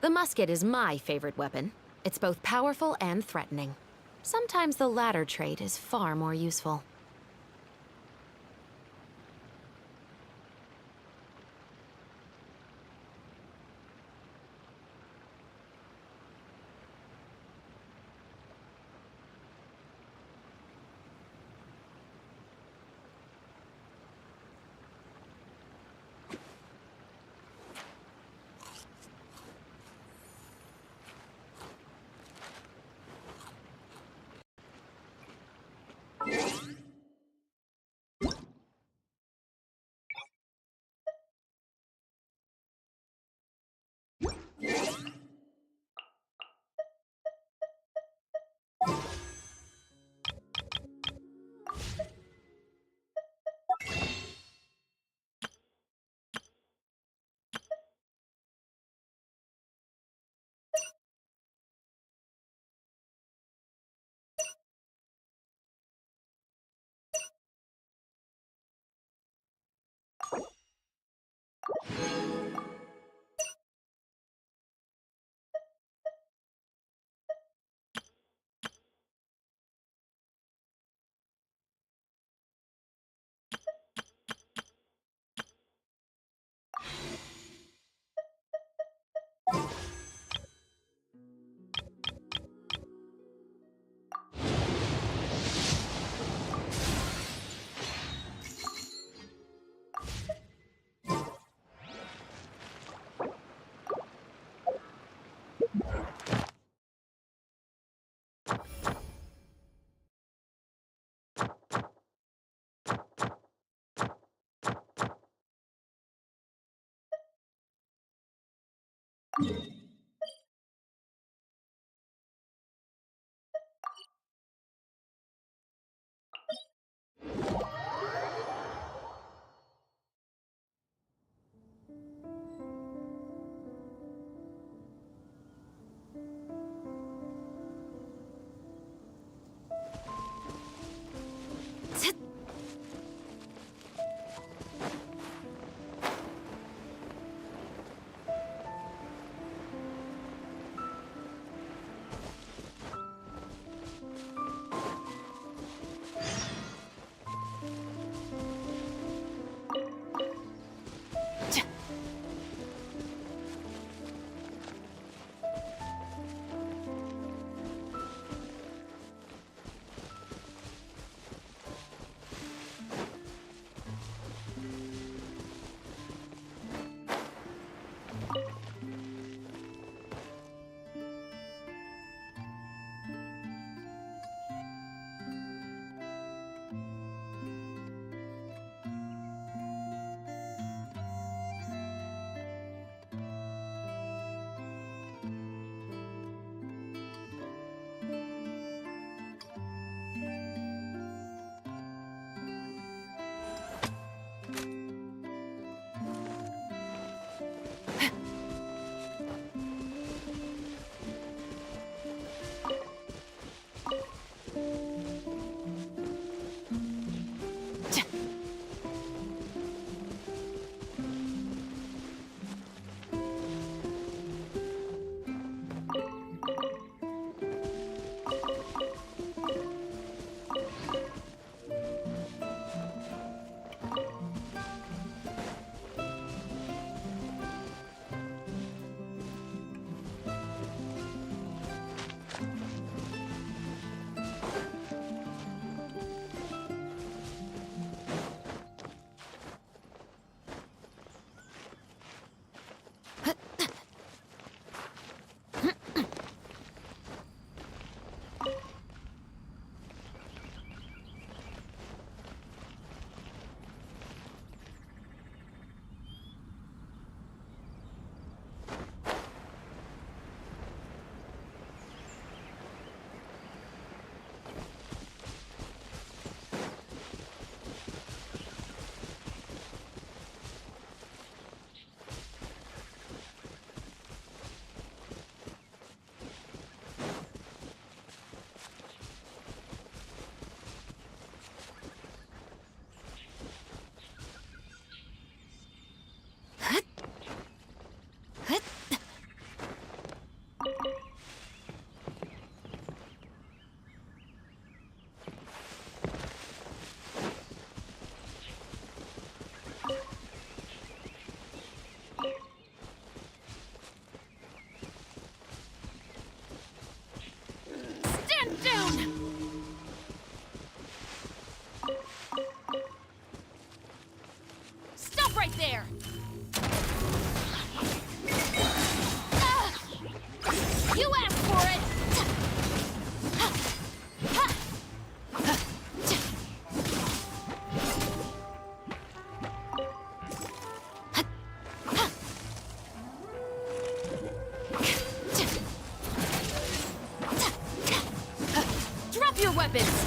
The musket is my favorite weapon. It's both powerful and threatening. Sometimes the latter trait is far more useful. there! You asked for it! Drop your weapons!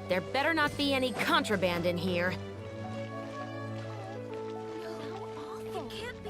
There better not be any contraband in here. It can't be.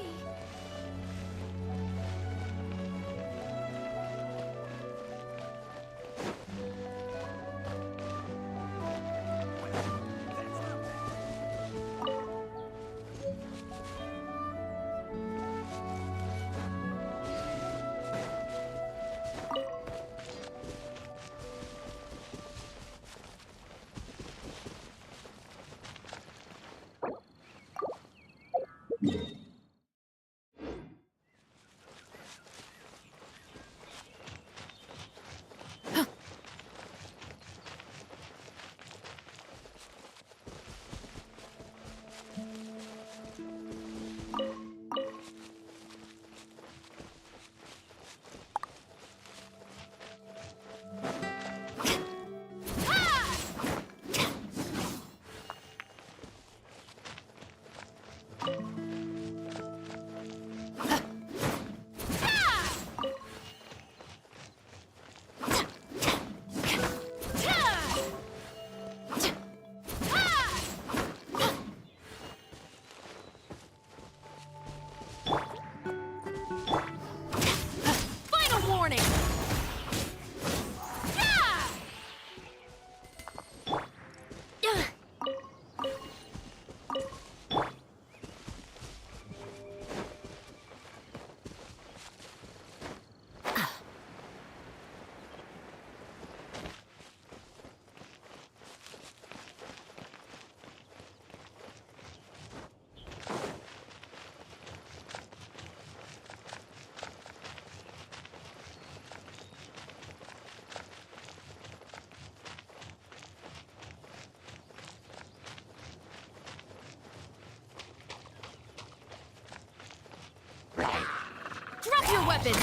Drop your weapons!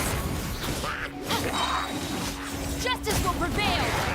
Justice will prevail!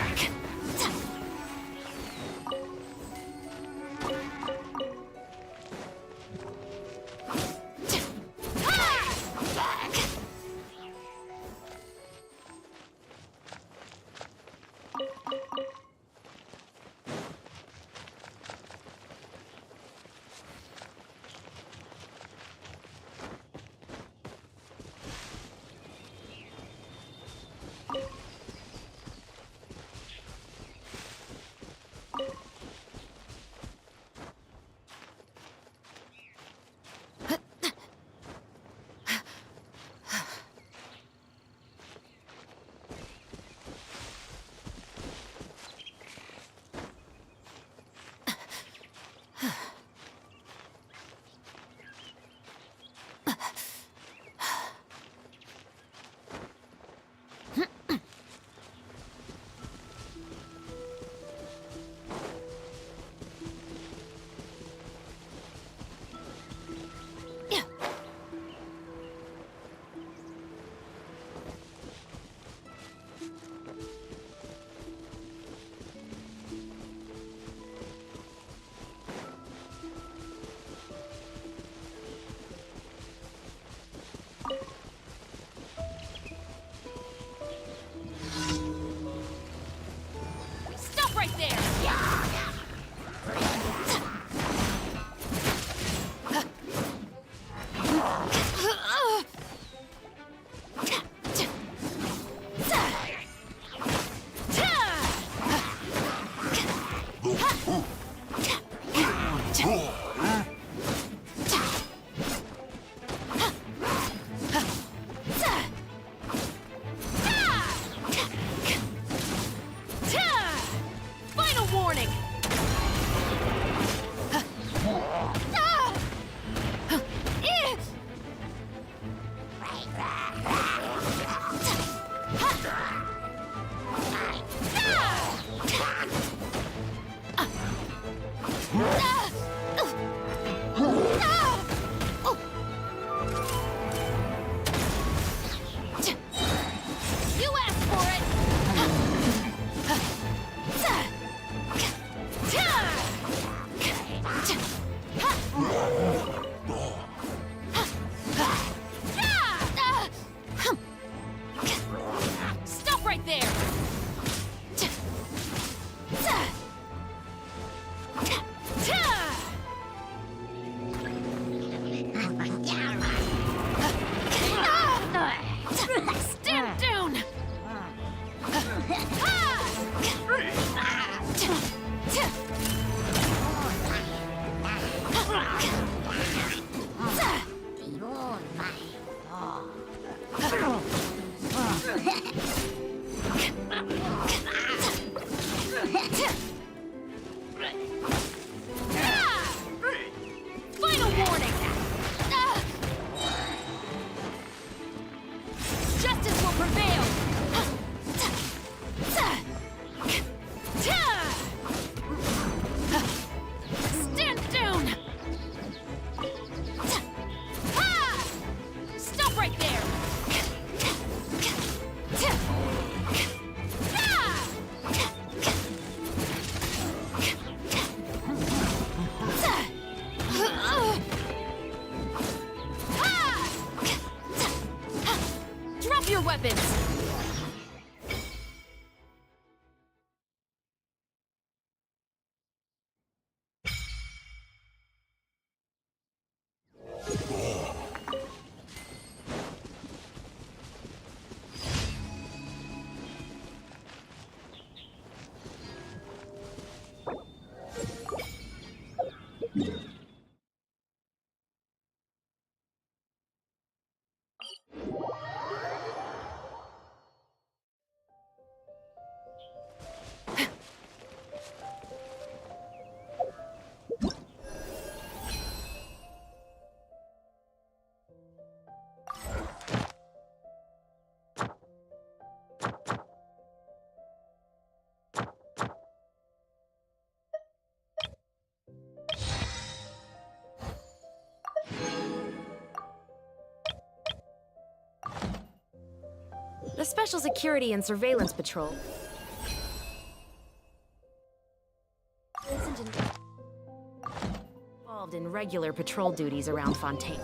Final warning! You asked for it! Stop right there! Stand down! Final warning! Justice will prevail! Stand down! Stop right there! Drop your weapons! The Special Security and Surveillance Patrol isn't involved in regular patrol duties around Fontaine.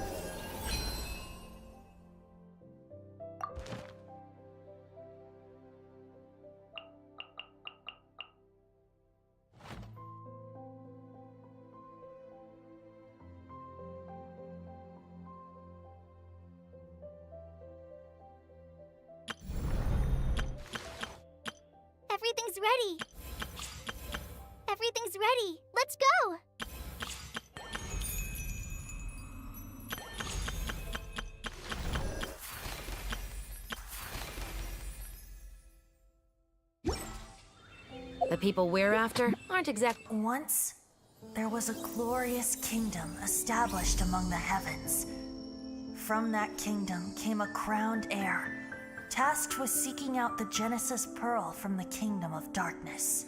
Everything's ready. Everything's ready. Let's go. The people we're after aren't exactly... Once, there was a glorious kingdom established among the heavens. From that kingdom came a crowned heir, tasked with seeking out the Genesis Pearl from the kingdom of darkness.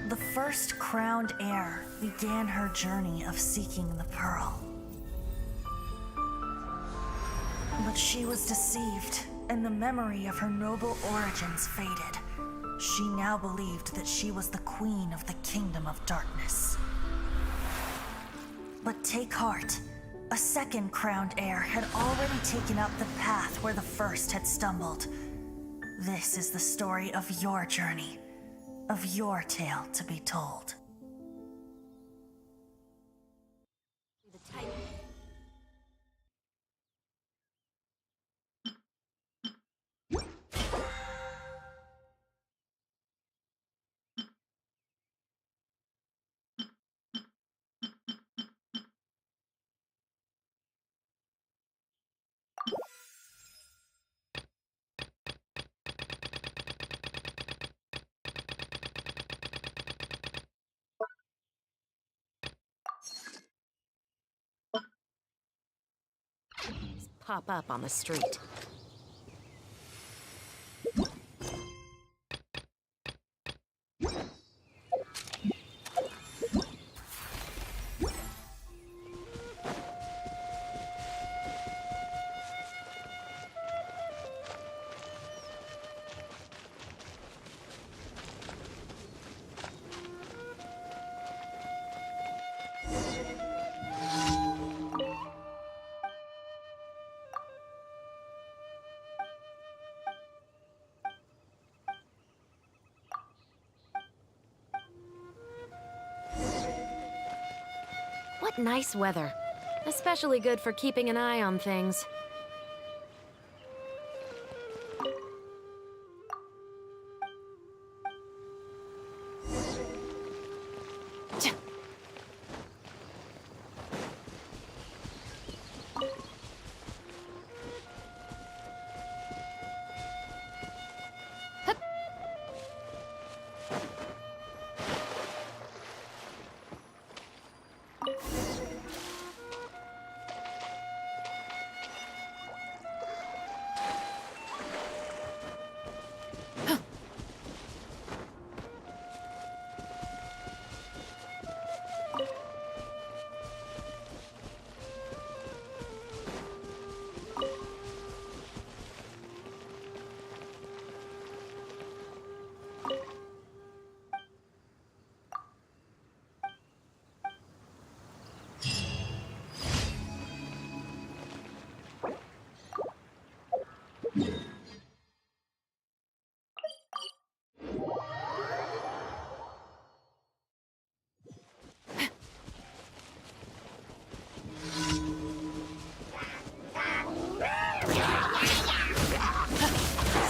The first crowned heir began her journey of seeking the pearl. But she was deceived, and the memory of her noble origins faded. She now believed that she was the queen of the kingdom of darkness. But take heart. A second crowned heir had already taken up the path where the first had stumbled. This is the story of your journey, of your tale to be told. pop up on the street. What nice weather. Especially good for keeping an eye on things.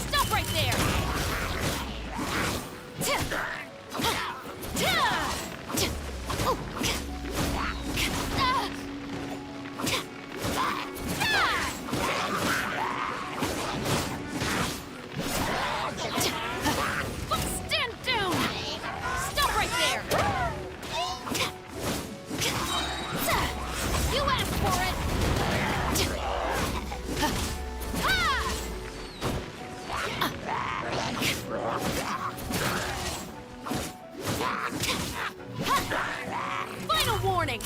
Stop right there! Stand down! Stop right there! You asked for it! Final warning!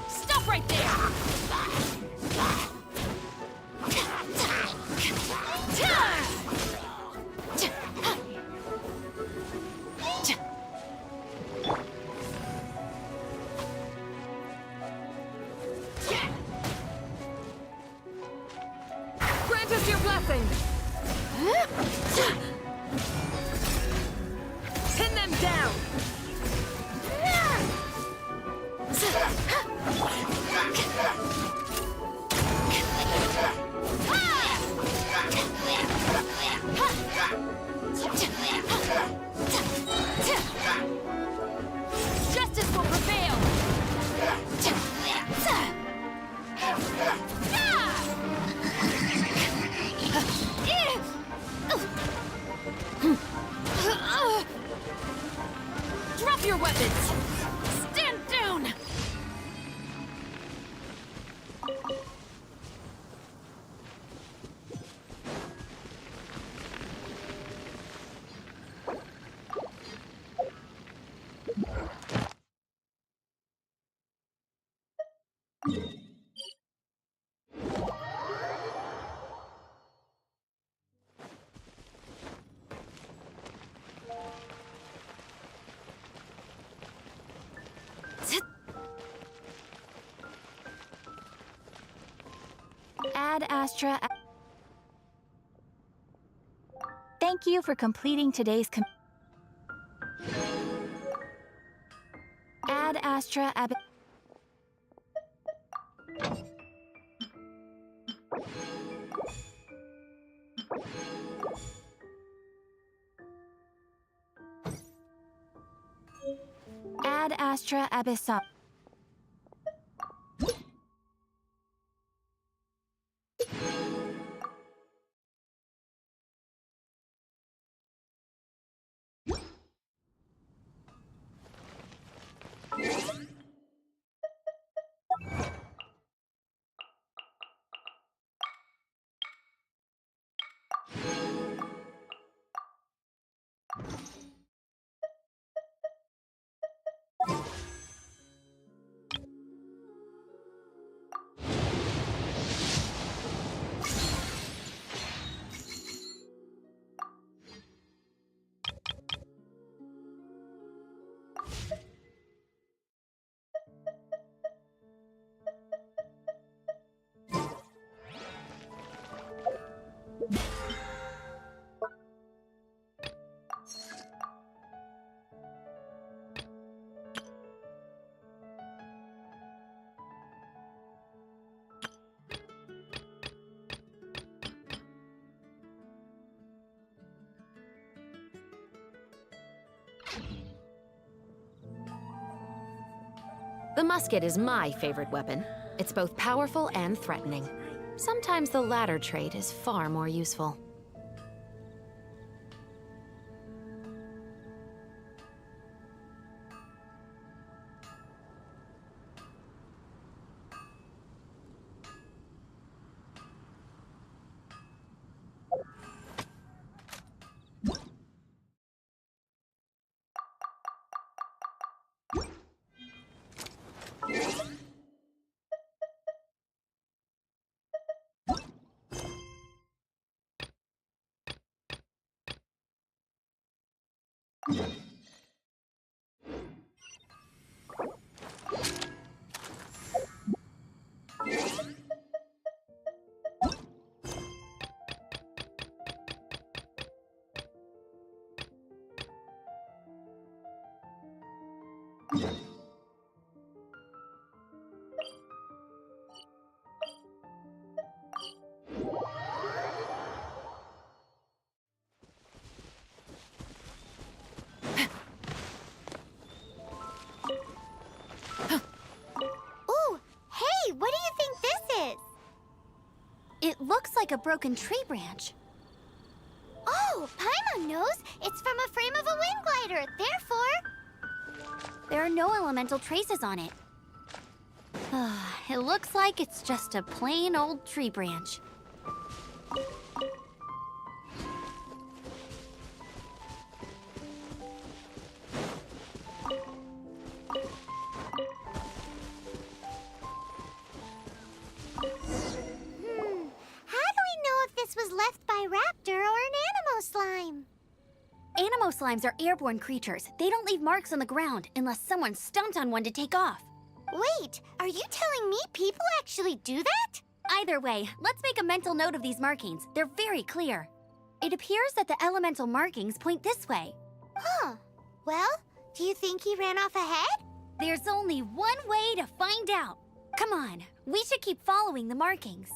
Stop right there! Grant us your blessing! Pin them down! Justice will prevail! Drop your weapons! Stand down! Ad Astra. Thank you for completing today's Ad Astra Ab. Ad Astra Abyssal. The musket is my favorite weapon. It's both powerful and threatening. Sometimes the latter trait is far more useful. Ooh, hey, what do you think this is? It looks like a broken tree branch. Oh, Paimon knows. It's from a frame of a wind glider. Therefore, There are no elemental traces on it. It looks like it's just a plain old tree branch. how do we know if this was left by Raptor or an Animo slime? Animo slimes are airborne creatures. They don't leave marks on the ground unless someone stomped on one to take off. Wait, are you telling me people actually do that? Either way, let's make a mental note of these markings. They're very clear. It appears that the elemental markings point this way. Huh. Well, do you think he ran off ahead? There's only one way to find out. Come on, we should keep following the markings.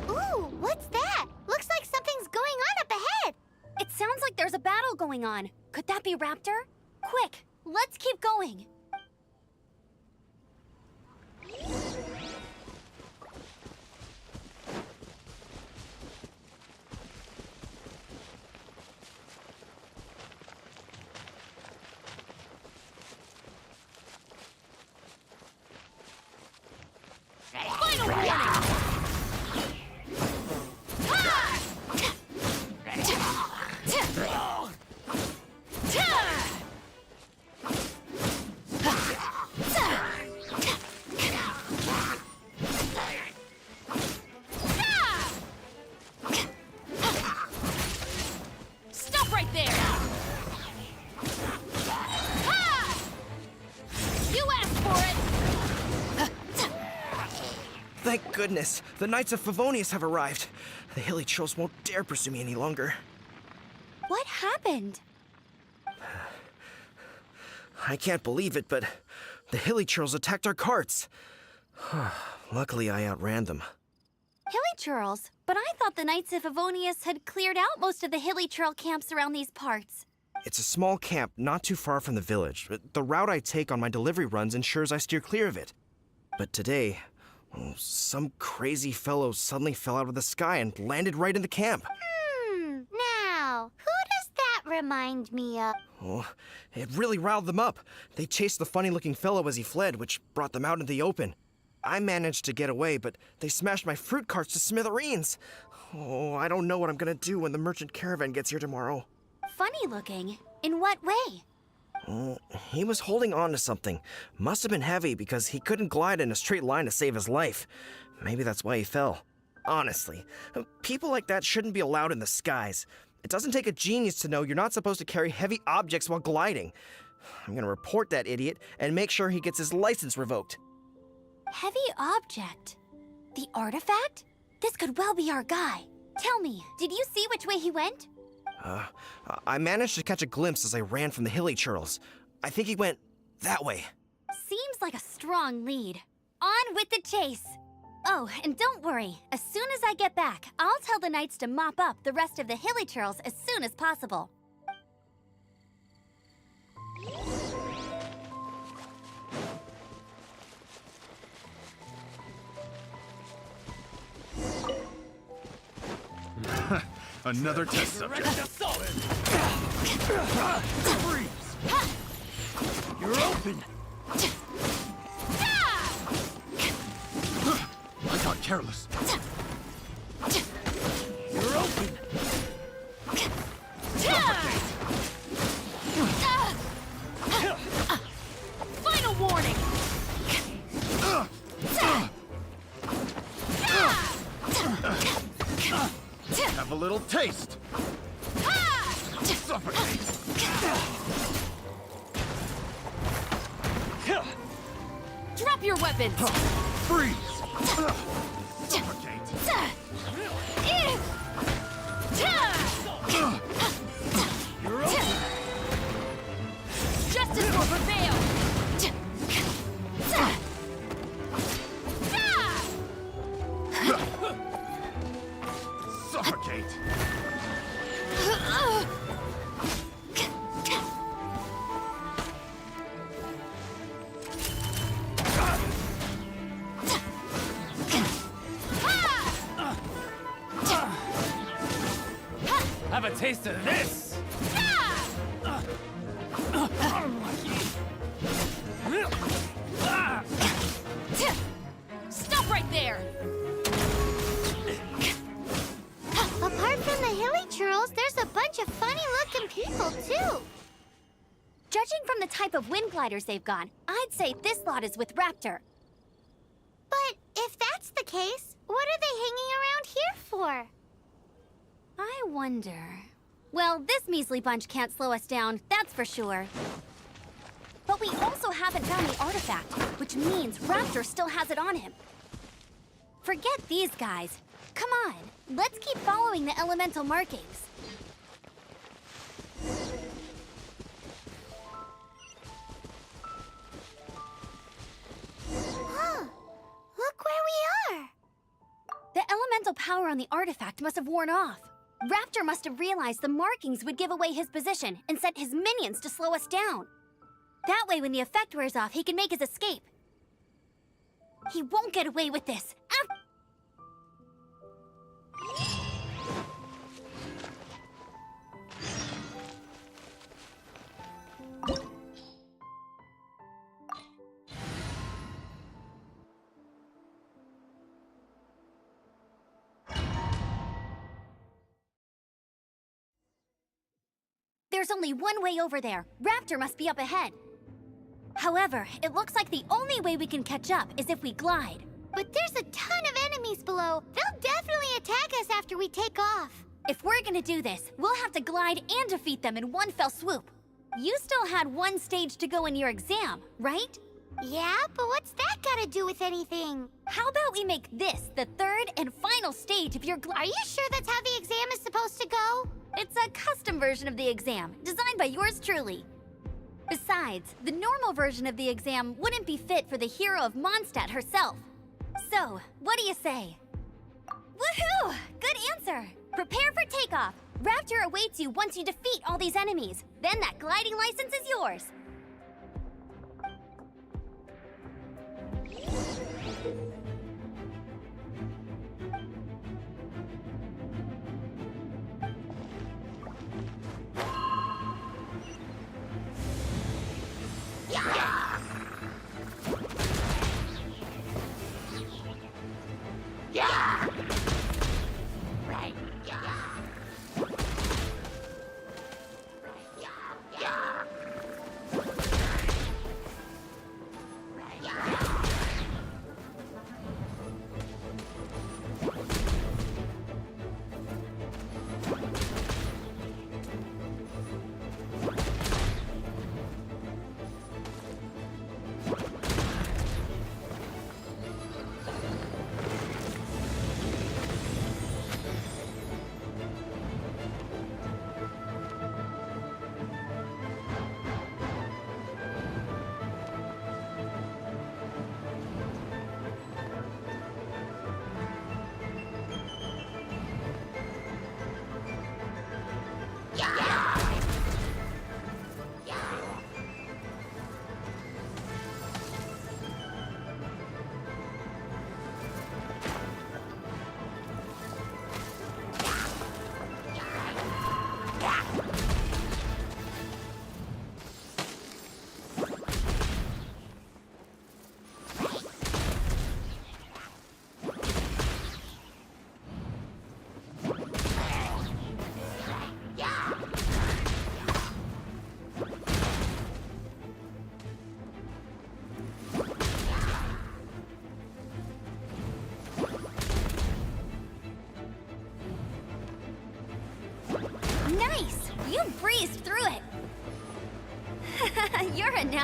Ooh, what's that? Looks like something's going on up ahead. It sounds like there's a battle going on. Could that be Raptor? Quick, let's keep going. Final warning! Stop right there! You asked for it! Thank goodness, the Knights of Favonius have arrived. The hilly trolls won't dare pursue me any longer. What happened? I can't believe it, but the hilly trolls attacked our carts. Luckily, I outran them. Hilly churls? But I thought the Knights of Favonius had cleared out most of the hilly churl camps around these parts. It's a small camp not too far from the village. The route I take on my delivery runs ensures I steer clear of it. But today, some crazy fellow suddenly fell out of the sky and landed right in the camp. Now, who does that remind me of? Oh, it really riled them up. They chased the funny-looking fellow as he fled, which brought them out into the open. I managed to get away, but they smashed my fruit carts to smithereens. Oh, I don't know what I'm gonna do when the merchant caravan gets here tomorrow. Funny looking? In what way? He was holding on to something. Must have been heavy because he couldn't glide in a straight line to save his life. Maybe that's why he fell. Honestly, people like that shouldn't be allowed in the skies. It doesn't take a genius to know you're not supposed to carry heavy objects while gliding. I'm gonna report that idiot and make sure he gets his license revoked. Heavy object? The artifact? This could well be our guy. Tell me, did you see which way he went? I managed to catch a glimpse as I ran from the hilly churls. I think he went that way. Seems like a strong lead. On with the chase! Oh, and don't worry. As soon as I get back, I'll tell the knights to mop up the rest of the hilly churls as soon as possible. Another test subject. Freeze! You're open! I got careless. You're open! Final warning! Have a little taste. Suffocate. Drop your weapons! Freeze! Suffocate. You're open. Justice will prevail! Suffocate. Have a taste of this! Stop right there! Apart from the hilly churls, there's a bunch of funny-looking people, too. Judging from the type of wind gliders they've got, I'd say this lot is with Raptor. But if that's the case, what are they hanging around here for? I wonder... Well, this measly bunch can't slow us down, that's for sure. But we also haven't found the artifact, which means Raptor still has it on him. Forget these guys. Come on, let's keep following the elemental markings. Huh. Look where we are. The elemental power on the artifact must have worn off. Raptor must have realized the markings would give away his position and sent his minions to slow us down. That way, when the effect wears off, he can make his escape. He won't get away with this. There's only one way over there. Raptor must be up ahead. However, it looks like the only way we can catch up is if we glide. But there's a ton of enemies below. They'll definitely attack us after we take off. If we're gonna do this, we'll have to glide and defeat them in one fell swoop. You still had one stage to go in your exam, right? Yeah, but what's that got to do with anything? How about we make this the third and final stage of your Are you sure that's how the exam is supposed to go? It's a custom version of the exam, designed by yours truly. Besides, the normal version of the exam wouldn't be fit for the hero of Mondstadt herself. So, what do you say? Woohoo! Good answer! Prepare for takeoff. Raptor awaits you once you defeat all these enemies. Then that gliding license is yours.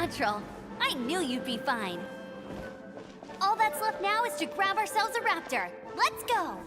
natural. I knew you'd be fine. All that's left now is to grab ourselves a raptor. Let's go!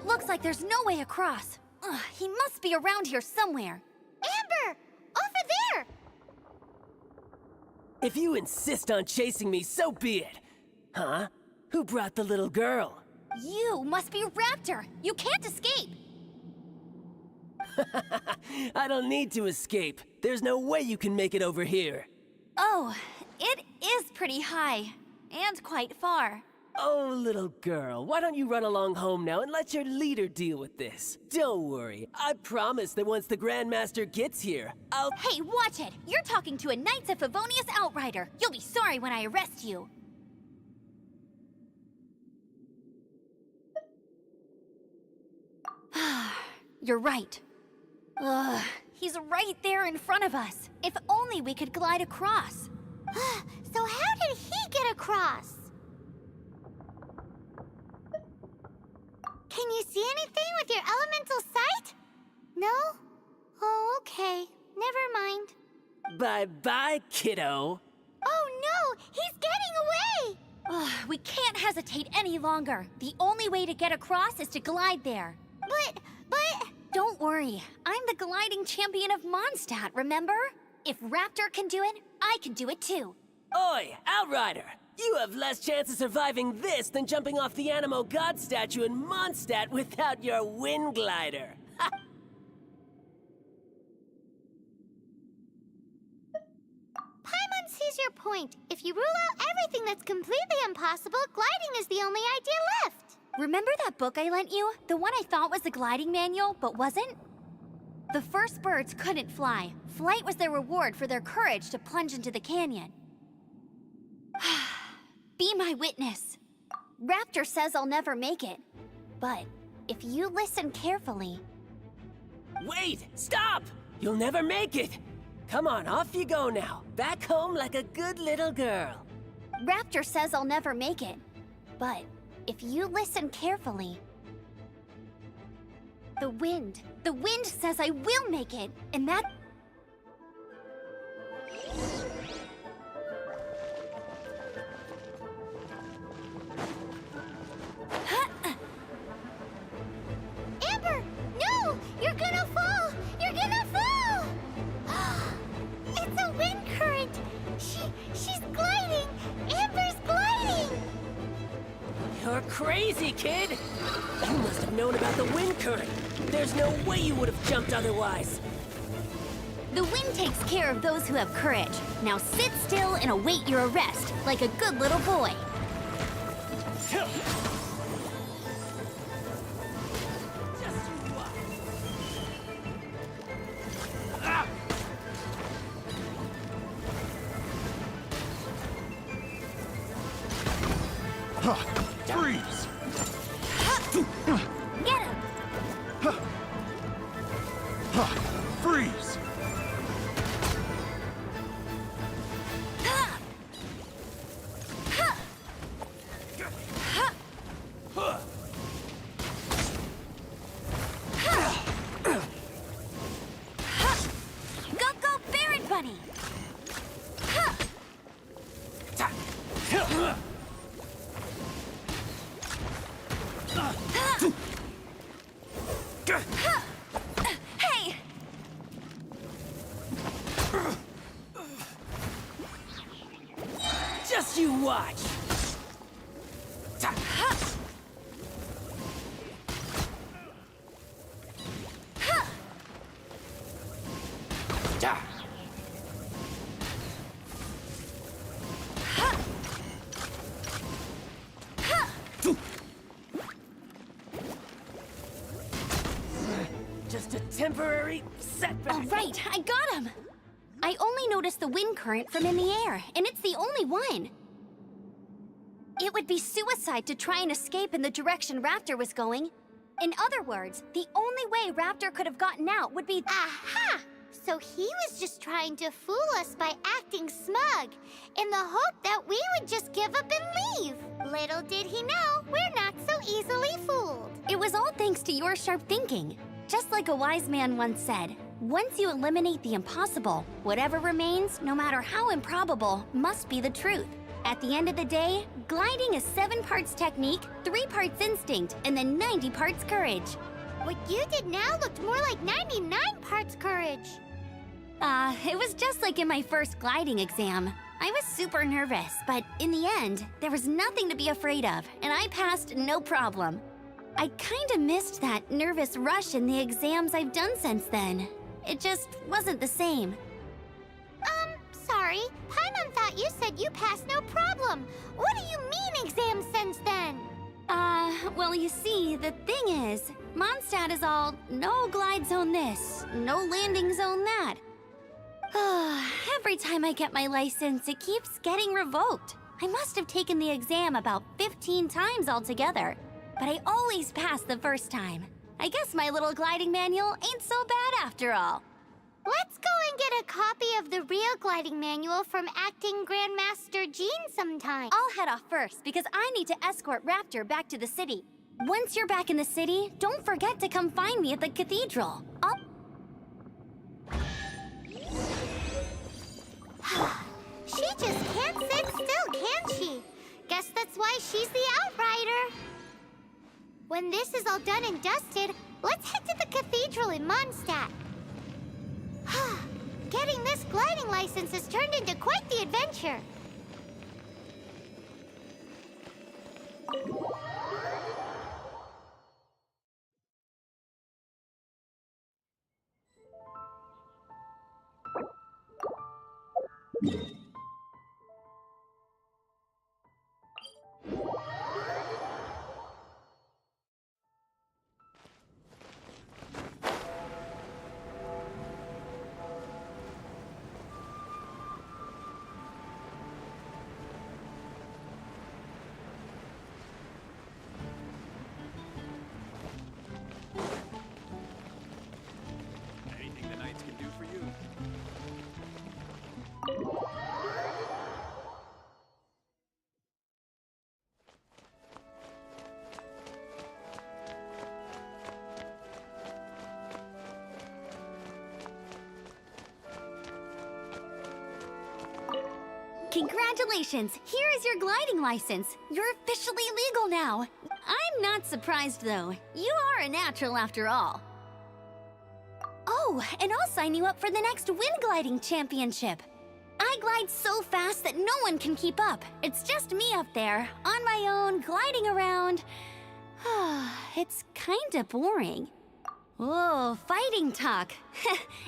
Looks like there's no way across. Ugh, he must be around here somewhere. Amber! Over there! If you insist on chasing me, so be it. Huh? Who brought the little girl? You must be Raptor. You can't escape. I don't need to escape. There's no way you can make it over here. Oh, it is pretty high. And quite far. Oh, little girl, why don't you run along home now and let your leader deal with this? Don't worry, I promise that once the Grandmaster gets here, I'll— Hey, watch it! You're talking to a Knights of Favonius outrider. You'll be sorry when I arrest you. You're right. Ugh, he's right there in front of us. If only we could glide across. So how did he get across? Can you see anything with your elemental sight? No? Oh, okay. Never mind. Bye-bye, kiddo. Oh no! He's getting away! Ugh, we can't hesitate any longer. The only way to get across is to glide there. But... Don't worry. I'm the gliding champion of Mondstadt, remember? If Raptor can do it, I can do it too. Oi, Outrider! You have less chance of surviving this than jumping off the Animo God statue in Mondstadt without your wind glider. Ha! Paimon sees your point. If you rule out everything that's completely impossible, gliding is the only idea left. Remember that book I lent you? The one I thought was the gliding manual, but wasn't? The first birds couldn't fly. Flight was their reward for their courage to plunge into the canyon. Be my witness. Raptor says I'll never make it. But if you listen carefully... Wait! Stop! You'll never make it! Come on, off you go now. Back home like a good little girl. Raptor says I'll never make it. But if you listen carefully... The wind says I will make it, and that... Amber! No! You're gonna fall! You're gonna fall! It's a wind current! She's gliding! Amber's gliding! You're crazy, kid! You must have known about the wind current. There's no way you would have jumped otherwise. The wind takes care of those who have courage. Now sit still and await your arrest, like a good little boy. Freeze! Get him! Freeze! Go, Baron Bunny! Hey! Just you watch! Just a temporary setback. All right, I got him! I only noticed the wind current from in the air, and it's the only one. It would be suicide to try and escape in the direction Raptor was going. In other words, the only way Raptor could have gotten out would be... Aha! So he was just trying to fool us by acting smug, in the hope that we would just give up and leave. Little did he know, we're not so easily fooled. It was all thanks to your sharp thinking. Just like a wise man once said, once you eliminate the impossible, whatever remains, no matter how improbable, must be the truth. At the end of the day, gliding is 7 parts technique, 3 parts instinct, and then 90 parts courage. What you did now looked more like 99 parts courage. It was just like in my first gliding exam. I was super nervous, but in the end, there was nothing to be afraid of, and I passed no problem. I kinda missed that nervous rush in the exams I've done since then. It just wasn't the same. Sorry. Paimon thought you said you passed no problem. What do you mean exams since then? Well, you see, the thing is, Mondstadt is all no glide zone this, no landing zone that. Every time I get my license, it keeps getting revoked. I must have taken the exam about 15 times altogether, but I always pass the first time. I guess my little gliding manual ain't so bad after all. Let's go and get a copy of the real gliding manual from Acting Grandmaster Jean sometime. I'll head off first because I need to escort Raptor back to the city. Once you're back in the city, don't forget to come find me at the cathedral. She just can't sit still, can she? Guess that's why she's the Outrider. When this is all done and dusted, let's head to the cathedral in Mondstadt. Getting this gliding license has turned into quite the adventure. Anything the knights can do for you? Congratulations! Here is your gliding license. You're officially legal now. I'm not surprised, though. You are a natural after all. Oh, and I'll sign you up for the next wind gliding championship. I glide so fast that no one can keep up. It's just me up there, on my own, gliding around. It's kinda boring. Oh, fighting talk.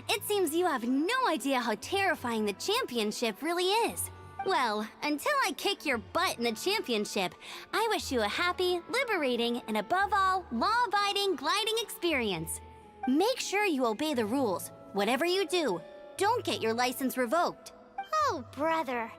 It seems you have no idea how terrifying the championship really is. Well, until I kick your butt in the championship, I wish you a happy, liberating, and above all, law-abiding gliding experience. Make sure you obey the rules. Whatever you do, don't get your license revoked. Oh, brother.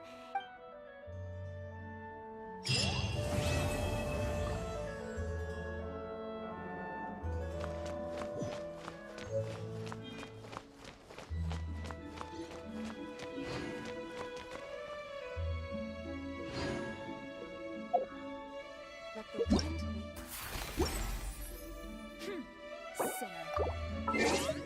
Let the wind sinner. Sinner.